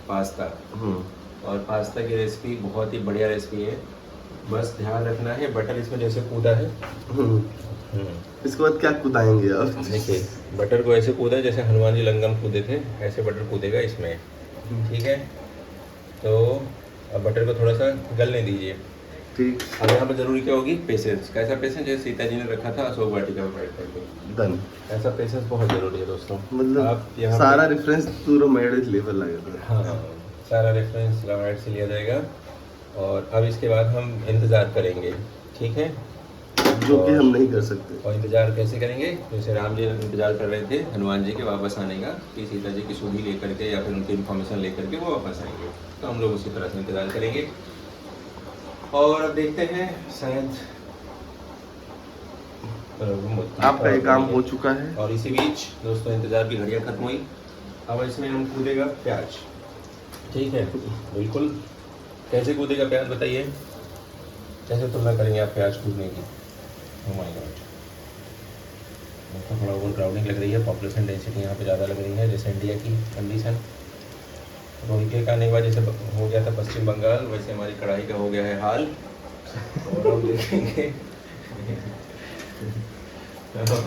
Pasta. और pasta की recipe बहुत ही बढ़िया रेसिपी है, बस ध्यान रखना है बटर इसमें जैसे कूदा है। इसके बाद क्या कूदाएंगे आप? देखिए बटर को ऐसे कूदा जैसे हनुमान जी लंगम कूदे थे, ऐसे बटर कूदेगा इसमें। ठीक है, तो अब बटर को थोड़ा सा गलने दीजिए। ठीक। अब यहाँ पर जरूरी क्या होगी? पेशेंस। कैसा पेशेंस? जैसे सीता जी ने रखा था अशोक वाटिका में बैठ करके। डन। ऐसा पेशेंस बहुत जरूरी है दोस्तों। मतलब आप यहाँ सारा रेफरेंस पूरा मैरिज लेवल लगेगा। हाँ, सारा रेफरेंस रामायण से लिया जाएगा। और अब इसके बाद हम इंतज़ार करेंगे, ठीक है? जो कि हम नहीं कर सकते। और इंतज़ार कैसे करेंगे? जैसे राम जी इंतज़ार कर रहे थे हनुमान जी के वापस आने का, कि सीता जी की सुधि लेकर के या फिर उनकी इन्फॉर्मेशन लेकर के वो वापस आएंगे, तो हम लोग उसी तरह से इंतज़ार करेंगे। और अब देखते हैं, शायद आपका ये काम हो चुका है। और इसी बीच दोस्तों इंतज़ार की घड़ियाँ खत्म हुई। अब इसमें हम कूदेगा प्याज। ठीक है, बिल्कुल। कैसे कूदेगा प्याज बताइए? कैसे तुलना करेंगे आप प्याज कूदने की? ओह माय गॉड, थोड़ा ओवर क्राउडिंग लग रही है, पॉपुलेशन डेंसिटी यहाँ पे ज़्यादा लग रही है, जैसे इंडिया की कंडीशन। रोहिंग्या का आने के बाद जैसे हो गया था पश्चिम बंगाल, वैसे हमारी कढ़ाई का हो गया है हाल। और हम देखेंगे